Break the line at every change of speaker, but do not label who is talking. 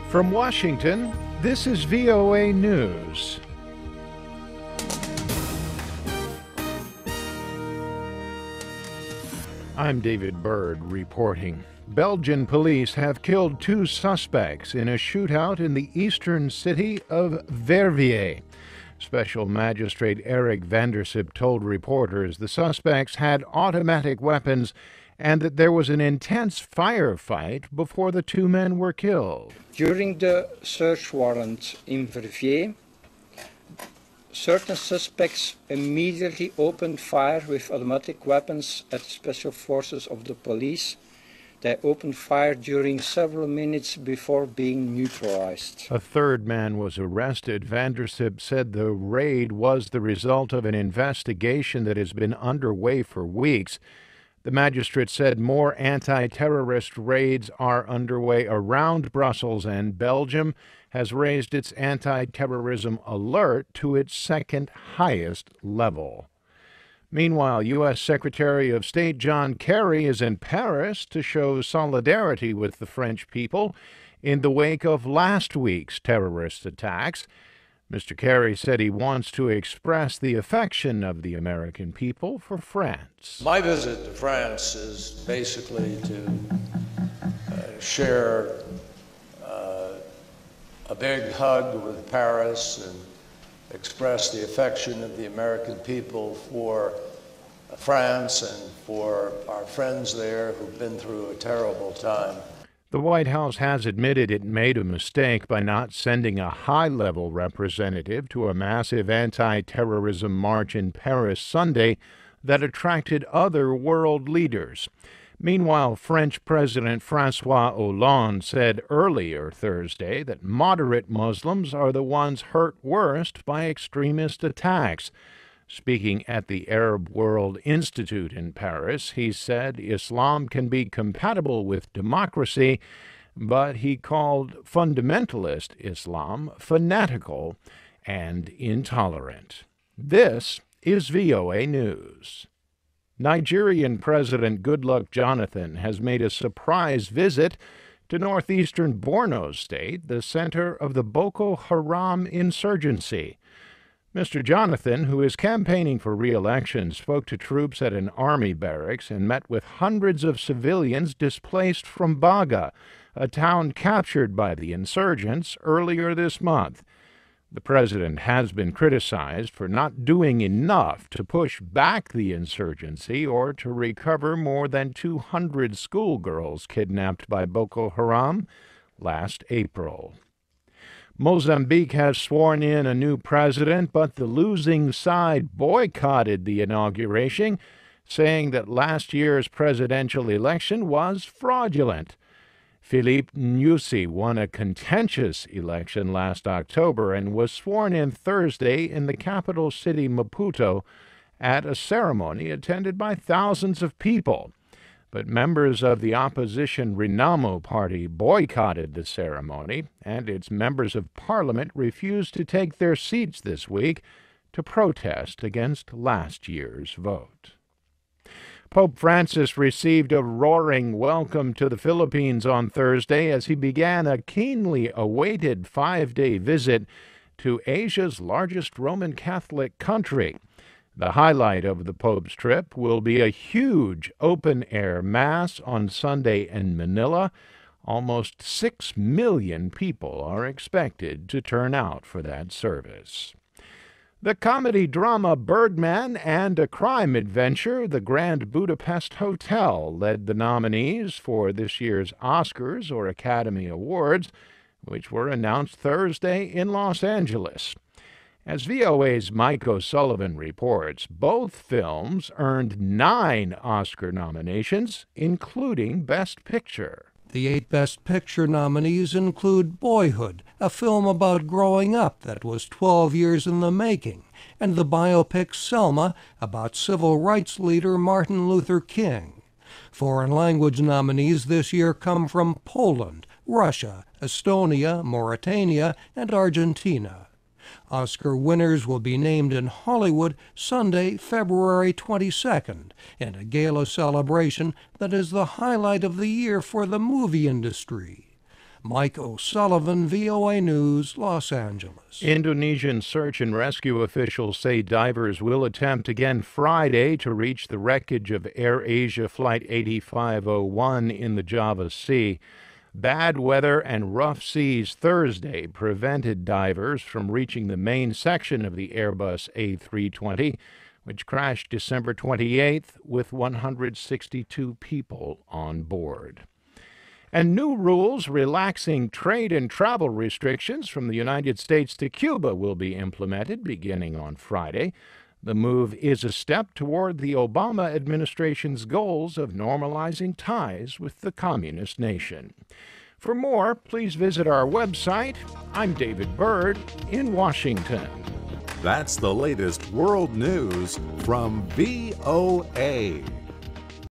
From Washington, this is VOA News. I'm David Byrd reporting. Belgian police have killed 2 suspects in a shootout in the eastern city of Verviers. Special Magistrate Sypt told reporters the suspects had automatic weapons and that there was an intense firefight before the 2 men were killed.
During the search warrant in Verviers, certain suspects immediately opened fire with automatic weapons at special forces of the police. They opened fire during several minutes before being neutralized.
A 3rd man was arrested. Sypt said the raid was the result of an investigation that has been underway for weeks. The magistrate said more anti-terrorist raids are underway around Brussels, and Belgium has raised its anti-terrorism alert to its 2nd highest level. Meanwhile, U.S. Secretary of State John Kerry is in Paris to show solidarity with the French people in the wake of last week's terrorist attacks. Mr. Kerry said he wants to express the affection of the American people for France.
My visit to France is basically to share a big hug with Paris and express the affection of the American people for France and for our friends there who've been through a terrible time.
The White House has admitted it made a mistake by not sending a high-level representative to a massive anti-terrorism march in Paris Sunday that attracted other world leaders. Meanwhile, French President François Hollande said earlier Thursday that moderate Muslims are the ones hurt worst by extremist attacks. Speaking at the Arab World Institute in Paris, he said Islam can be compatible with democracy, but he called fundamentalist Islam fanatical and intolerant. This is VOA News. Nigerian President Goodluck Jonathan has made a surprise visit to northeastern Borno State, the center of the Boko Haram insurgency. Mr. Jonathan, who is campaigning for re-election, spoke to troops at an army barracks and met with hundreds of civilians displaced from Baga, a town captured by the insurgents earlier this month. The president has been criticized for not doing enough to push back the insurgency or to recover more than 200 schoolgirls kidnapped by Boko Haram last April. Mozambique has sworn in a new president, but the losing side boycotted the inauguration, saying that last year's presidential election was fraudulent. Philippe Nyusi won a contentious election last October and was sworn in Thursday in the capital city Maputo at a ceremony attended by thousands of people. But members of the opposition Renamo party boycotted the ceremony, and its members of parliament refused to take their seats this week to protest against last year's vote. Pope Francis received a roaring welcome to the Philippines on Thursday as he began a keenly awaited 5-day visit to Asia's largest Roman Catholic country. The highlight of the Pope's trip will be a huge open-air mass on Sunday in Manila. Almost 6 million people are expected to turn out for that service. The comedy drama Birdman and a crime adventure, The Grand Budapest Hotel, led the nominees for this year's Oscars or Academy Awards, which were announced Thursday in Los Angeles. As VOA's Mike O'Sullivan reports, both films earned 9 Oscar nominations, including Best Picture.
The 8 Best Picture nominees include Boyhood, a film about growing up that was 12 years in the making, and the biopic Selma, about civil rights leader Martin Luther King. Foreign language nominees this year come from Poland, Russia, Estonia, Mauritania, and Argentina. Oscar winners will be named in Hollywood Sunday, February 22nd, in a gala celebration that is the highlight of the year for the movie industry. Mike O'Sullivan, VOA News, Los Angeles.
Indonesian search and rescue officials say divers will attempt again Friday to reach the wreckage of AirAsia Flight 8501 in the Java Sea. Bad weather and rough seas Thursday prevented divers from reaching the main section of the Airbus A320, which crashed December 28th with 162 people on board. And new rules relaxing trade and travel restrictions from the United States to Cuba will be implemented beginning on Friday. The move is a step toward the Obama administration's goals of normalizing ties with the communist nation. For more, please visit our website. I'm David Byrd in Washington.
That's the latest world news from VOA.